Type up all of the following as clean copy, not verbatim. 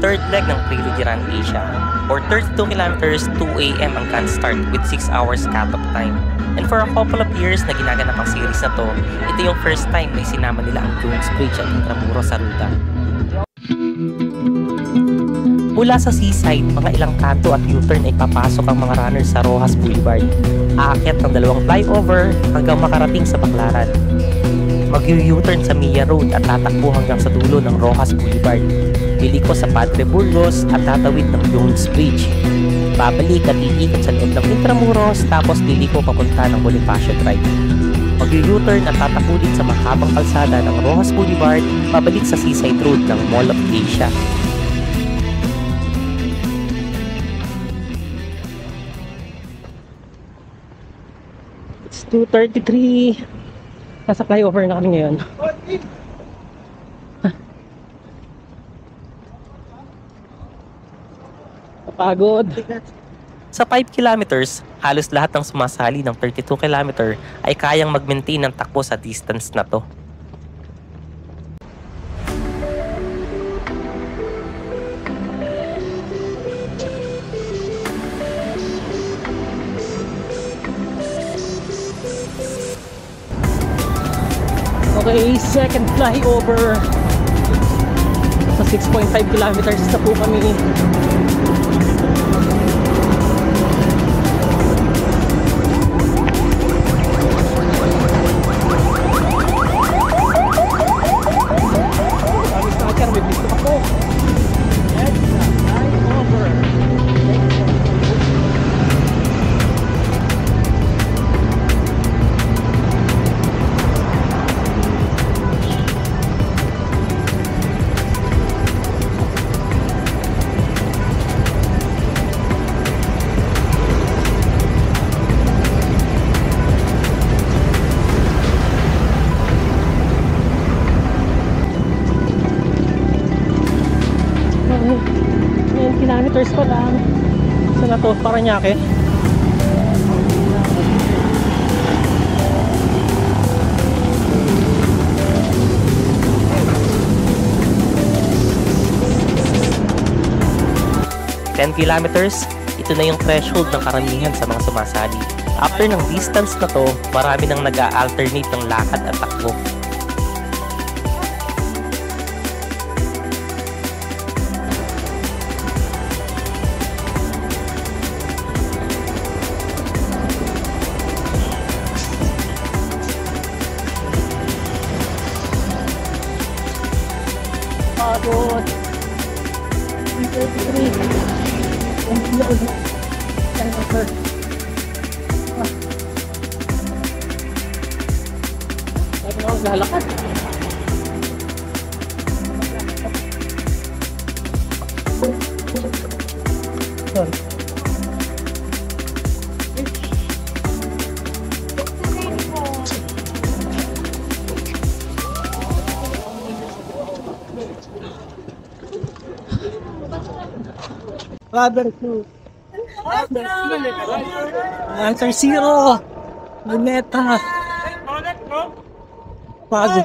third leg ng Trilogy Run Asia. For 32 kilometers, 2 AM ang can start with 6 hours cut-off time. And for a couple of years na ginaganap ang series na to, ito yung first time na isinama nila ang Jones Bridge at Intramuros sa ruta. Mula sa seaside, mga ilang kanto at U-turn ay papasok ang mga runners sa Roxas Boulevard. Aakyat ng 2 flyover hanggang makarating sa Baclaran. Mag-U-turn sa Mia Road at tatakbo hanggang sa dulo ng Roxas Boulevard. Liliko sa Padre Burgos at tatawid ng Jones Bridge. Babalik at iikot sa loob ng Intramuros tapos liliko papunta ng Bonifacio Drive. Mag-U-turn at tatakbo din sa mahabang kalsada ng Roxas Boulevard pabalik sa Seaside Road ng Mall of Asia. It's 2:33. Nasa flyover na kami ngayon. Pagod. Sa 5 kilometers, halos lahat ng sumasali ng 32 kilometer ay kayang mag-maintain ng takbo sa distance na to. Okay, second flyover. Sa 6.5 kilometers na po kami. Kilometers pa lang. Saan na to? Paranaque. Ten kilometers, ito na yung threshold ng karamihan sa mga sumasali. After ng distance na to, marami nang nag-a-alternate ng lakad at takbo. Pagod. 3:33. Sabi na ako lalakad. Father 2. Answer 0. Luneta. Pagod.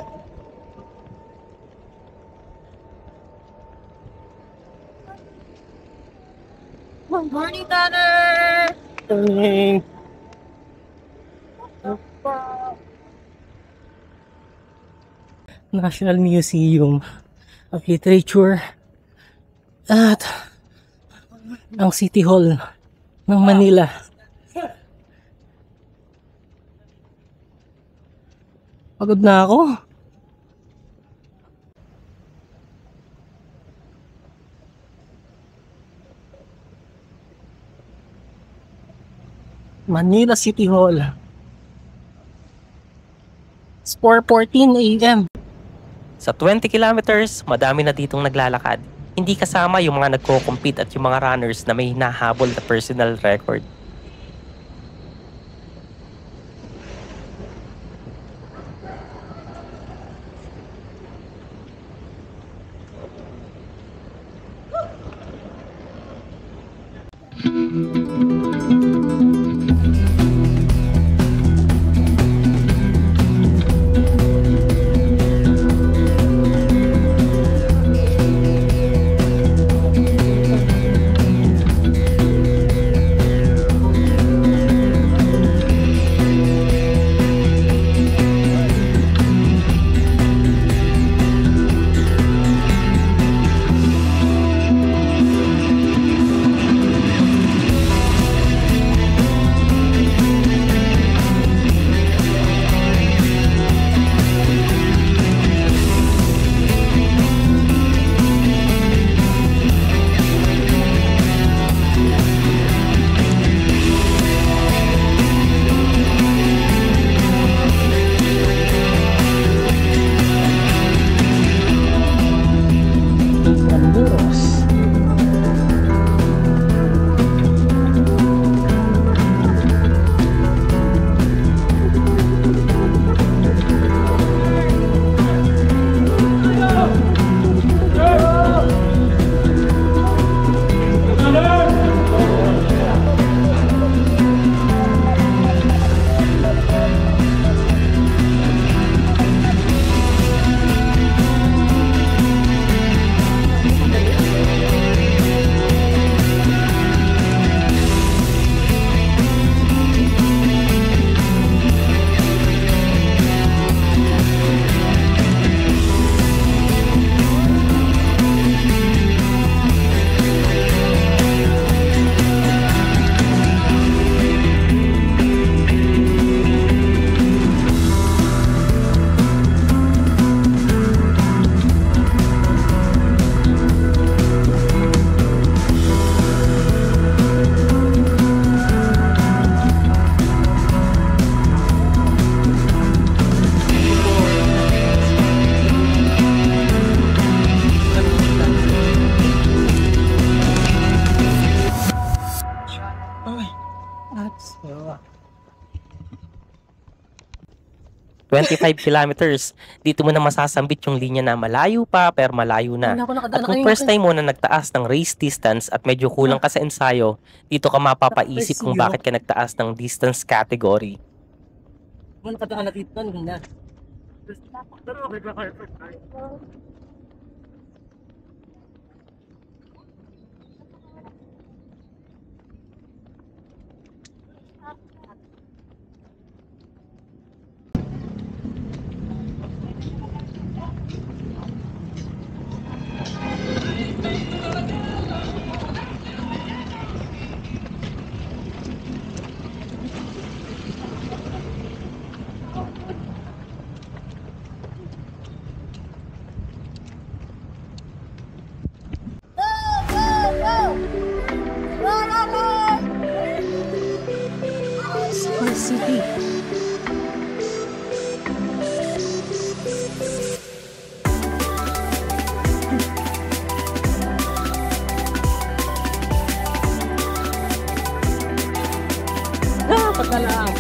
Morning, Tanner! Morning. National Museum of Literature at ang City Hall ng Manila. Pagod na ako. Manila City Hall. It's 4:14 AM. Sa 20 kilometers, madami na ditong naglalakad. Hindi kasama yung mga nagko-compete at yung mga runners na may hinahabol na personal record. 25 kilometers. Dito mo na masasambit yung linya na malayo pa pero malayo na. Wala ako nakadaan At kung kanina. first time mo na nagtaas ng race distance at medyo kulang ka sa ensayo, dito ka mapapaisip kung bakit ka nagtaas ng distance category. Wala nakadaan na dito kanina. Smart City. Dapat na lang.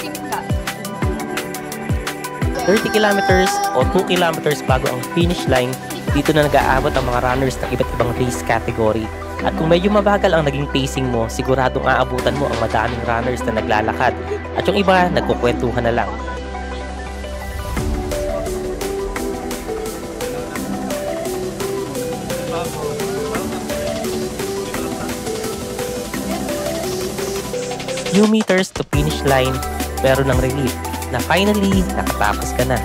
Tingka. 30 kilometers o 2 kilometers bago ang finish line, dito na nag-aabot ang mga runners ng iba't ibang race category. At kung medyo mabagal ang naging pacing mo, siguradong aabutan mo ang madaming runners na naglalakad. At yung iba, nagkukwentuhan na lang. Few meters to finish line, pero ng relief na finally nakatapos ka na.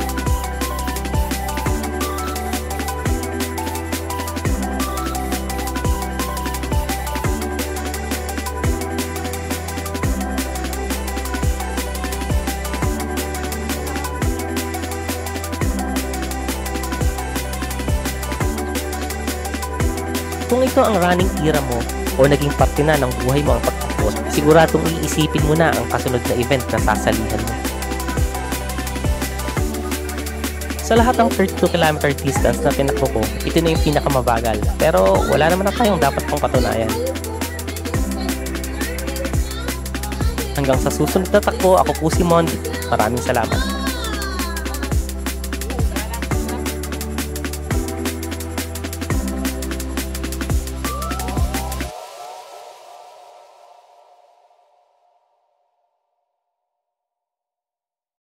Kung ito ang running era mo o naging parte na ng buhay mo ang pagtakbo, siguradong iisipin mo na ang kasunod na event na sasalihan mo. Sa lahat ng 32 km distance na tinakbo ko, ito na yung pinakamabagal. Pero wala naman na tayong dapat pang patunayan. Hanggang sa susunod na takbo, ako po si Mon. Maraming salamat.